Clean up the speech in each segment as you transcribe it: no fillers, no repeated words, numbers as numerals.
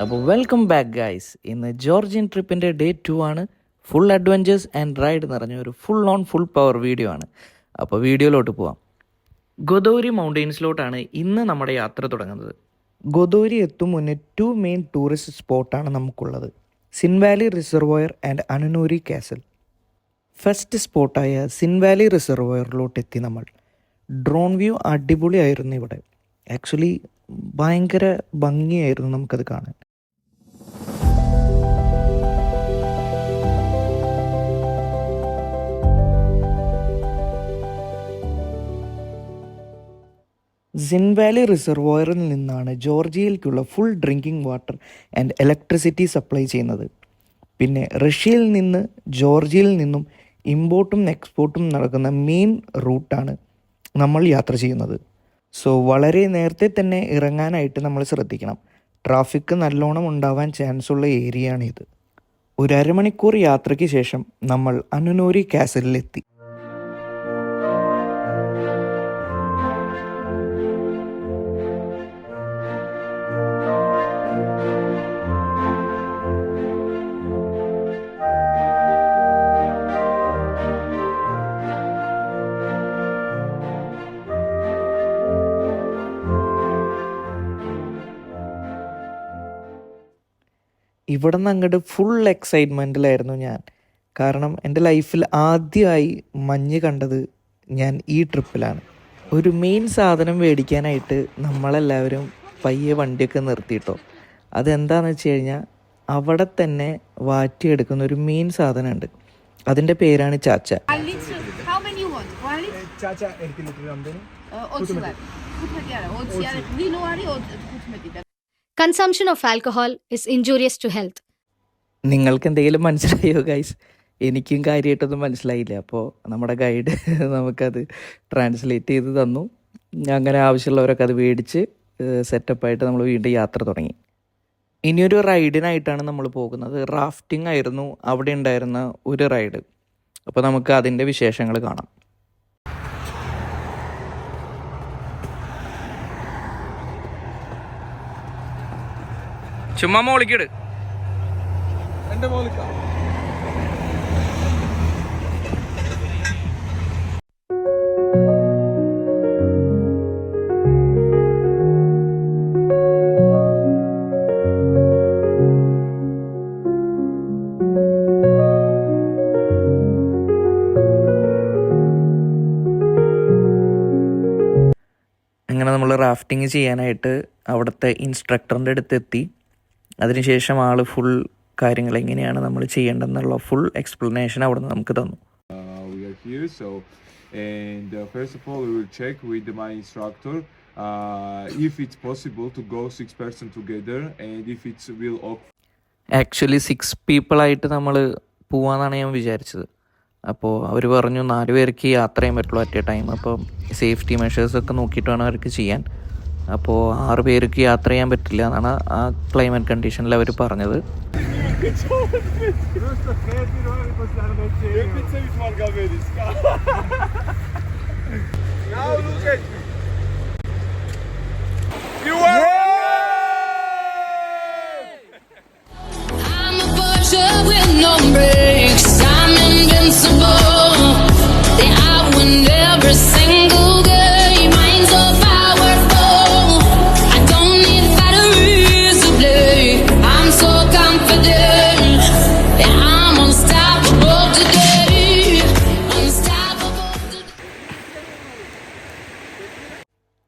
അപ്പോൾ welcome back guys. ഇന്ന് Georgian ട്രിപ്പിൻ്റെ day 2 ആണ്. ഫുൾ അഡ്വഞ്ചേഴ്സ് ആൻഡ് റൈഡ് നിറഞ്ഞ ഒരു ഫുൾ പവർ വീഡിയോ ആണ്. അപ്പോൾ വീഡിയോയിലോട്ട് പോവാം. ഗൊദോരി മൗണ്ടെയ്ൻസിലോട്ടാണ് ഇന്ന് നമ്മുടെ യാത്ര തുടങ്ങുന്നത്. ഗൊദോരി എത്തും മുന്നേ 2 മെയിൻ ടൂറിസ്റ്റ് സ്പോട്ടാണ് നമുക്കുള്ളത്: സിൻവാലി റിസർവോയർ ആൻഡ് അനനൂരി കാസൽ. ഫസ്റ്റ് സ്പോട്ടായ സിൻവാലി റിസർവോയറിലോട്ട് എത്തി നമ്മൾ. ഡ്രോൺ വ്യൂ അടിപൊളിയായിരുന്നു ഇവിടെ. ആക്ച്വലി ഭയങ്കര ഭംഗിയായിരുന്നു നമുക്കത് കാണാൻ. സിൻവാലി റിസർവോയറിൽ നിന്നാണ് ജോർജിയയിലേക്കുള്ള full drinking water and electricity supply ചെയ്യുന്നത്. പിന്നെ റഷ്യയിൽ നിന്ന് ജോർജിയയിൽ നിന്നും ഇമ്പോർട്ടും എക്സ്പോർട്ടും നടക്കുന്ന മെയിൻ റൂട്ടാണ് നമ്മൾ യാത്ര ചെയ്യുന്നത്. സോ വളരെ നേരത്തെ തന്നെ ഇറങ്ങാനായിട്ട് നമ്മൾ ശ്രദ്ധിക്കണം. ട്രാഫിക് നല്ലോണം ഉണ്ടാവാൻ ചാൻസ് ഉള്ള ഏരിയയാണിത്. ഒരു അരമണിക്കൂർ യാത്രയ്ക്ക് ശേഷം നമ്മൾ അനനൂരി കാസലിലെത്തി. ഇവിടെ നിന്ന് അങ്ങോട്ട് ഫുൾ എക്സൈറ്റ്മെൻറ്റിലായിരുന്നു ഞാൻ. കാരണം എൻ്റെ ലൈഫിൽ ആദ്യമായി മഞ്ഞ് കണ്ടത് ഞാൻ ഈ ട്രിപ്പിലാണ്. ഒരു മെയിൻ സാധനം മേടിക്കാനായിട്ട് നമ്മളെല്ലാവരും പയ്യെ വണ്ടിയൊക്കെ നിർത്തിയിട്ടോ. അതെന്താണെന്ന് വെച്ച് കഴിഞ്ഞാൽ അവിടെ തന്നെ വാറ്റിയെടുക്കുന്ന ഒരു മെയിൻ സാധനമുണ്ട്. അതിൻ്റെ പേരാണ് ചാച്ച. Consumption of alcohol is injurious to health. നിങ്ങൾക്ക് എന്തെങ്കിലും മനസ്സിലായോ ഗൈസ്? എനിക്കും കാര്യമായിട്ടൊന്നും മനസ്സിലായില്ല. അപ്പോൾ നമ്മുടെ ഗൈഡ് നമുക്കത് ട്രാൻസ്ലേറ്റ് ചെയ്ത് തന്നു. അങ്ങനെ ആവശ്യമുള്ളവരൊക്കെ അത് മേടിച്ച് സെറ്റപ്പായിട്ട് നമ്മൾ വീണ്ടും യാത്ര തുടങ്ങി. ഇനിയൊരു റൈഡിനായിട്ടാണ് നമ്മൾ പോകുന്നത്. റാഫ്റ്റിംഗ് ആയിരുന്നു അവിടെ ഉണ്ടായിരുന്ന ഒരു റൈഡ്. അപ്പോൾ നമുക്ക് അതിൻ്റെ വിശേഷങ്ങൾ കാണാം. ചുമ്മാ മോളിക്കിട്. അങ്ങനെ നമ്മൾ റാഫ്റ്റിംഗ് ചെയ്യാനായിട്ട് അവിടുത്തെ ഇൻസ്ട്രക്ടറിൻ്റെ അടുത്തെത്തി. അതിനുശേഷം ആൾ ഫുൾ കാര്യങ്ങൾ എങ്ങനെയാണ് നമ്മൾ ചെയ്യേണ്ടതെന്നുള്ള ഫുൾ എക്സ്പ്ലനേഷൻ അവിടെ നിന്ന് നമുക്ക് തന്നു. First of all, we will check with my instructor if it's possible to go 6 person together and if it will. Actually 6 പീപ്പിളായിട്ട് നമ്മൾ പോവാന്നാണ് ഞാൻ വിചാരിച്ചത്. അപ്പോൾ അവർ പറഞ്ഞു 4 പേർക്ക് യാത്ര ചെയ്യാൻ പറ്റുള്ളൂ അറ്റ് എ ടൈം. അപ്പോൾ സേഫ്റ്റി മെഷേഴ്സൊക്കെ നോക്കിയിട്ട് വേണം അവർക്ക് ചെയ്യാൻ. അപ്പോൾ 6 പേർക്ക് യാത്ര ചെയ്യാൻ പറ്റില്ല എന്നാണ് ആ ക്ലൈമറ്റ് കണ്ടീഷനിൽ അവർ പറഞ്ഞത്.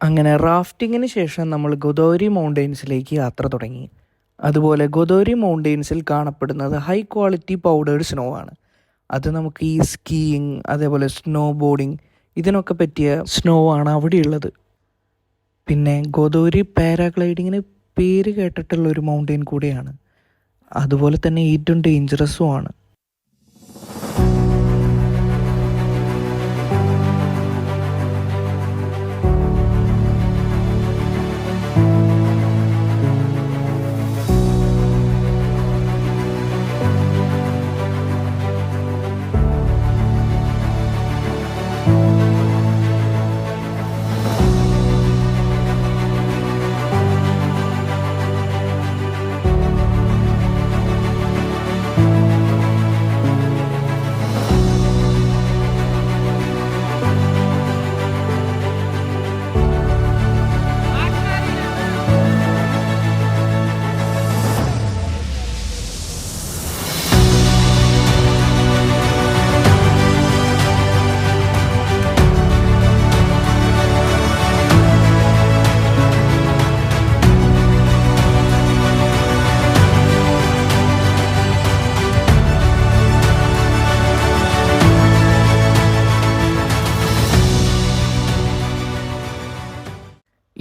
അങ്ങനെ റാഫ്റ്റിങ്ങിന് ശേഷം നമ്മൾ ഗൊദോരി മൗണ്ടെയ്ൻസിലേക്ക് യാത്ര തുടങ്ങി. അതുപോലെ ഗൊദോരി മൗണ്ടെയ്ൻസിൽ കാണപ്പെടുന്നത് ഹൈ ക്വാളിറ്റി പൗഡേർഡ് സ്നോ ആണ്. അത് നമുക്ക് ഈ സ്കീയിങ് അതേപോലെ സ്നോ ബോർഡിങ് ഇതിനൊക്കെ പറ്റിയ സ്നോ ആണ് അവിടെയുള്ളത്. പിന്നെ ഗൊദോരി പാരാഗ്ലൈഡിങ്ങിന് പേര് കേട്ടിട്ടുള്ള ഒരു മൗണ്ടെയിൻ കൂടെയാണ്. അതുപോലെ തന്നെ ഏറ്റവും ഡേഞ്ചറസും ആണ്.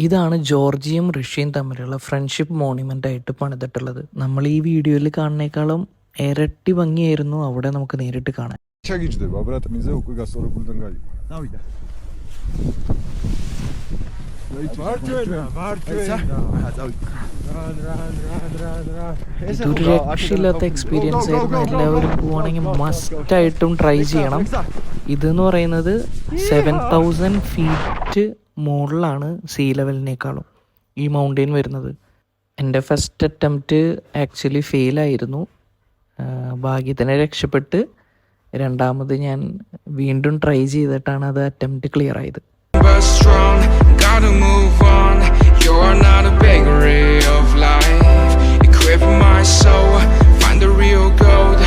ഇതാണ് ജോർജിയയും റഷ്യയും തമ്മിലുള്ള ഫ്രണ്ട്ഷിപ്പ് മോണുമെൻ്റ് ആയിട്ട് പണിതിട്ടുള്ളത്. നമ്മൾ ഈ വീഡിയോയിൽ കാണുന്നേക്കാളും ഇരട്ടി ഭംഗിയായിരുന്നു അവിടെ നമുക്ക് നേരിട്ട് കാണാൻ. ჩაგიჯდება ბრატ მიზე უკვე გასწორებულიდან გაიგო. დავიდა. ഇതൊരു രക്ഷയില്ലാത്ത എക്സ്പീരിയൻസ് ആയിരുന്നു. എല്ലാവരും പോവാണെങ്കിൽ മസ്റ്റായിട്ടും ട്രൈ ചെയ്യണം. ഇതെന്ന് പറയുന്നത് 7000 ഫീറ്റ് മുകളിലാണ് സീ ലെവലിനേക്കാളും ഈ മൗണ്ടെയിൻ വരുന്നത്. എൻ്റെ ഫസ്റ്റ് അറ്റംപ്റ്റ് ആക്ച്വലി ഫെയിലായിരുന്നു. ഭാഗ്യത്തിനെ രക്ഷപ്പെട്ട് രണ്ടാമത് ഞാൻ വീണ്ടും ട്രൈ ചെയ്തിട്ടാണ് അത് അറ്റംപ്റ്റ് ക്ലിയർ ആയത്. but strong, gotta move on. You're not a bakery of life. Equip my soul, find the real gold.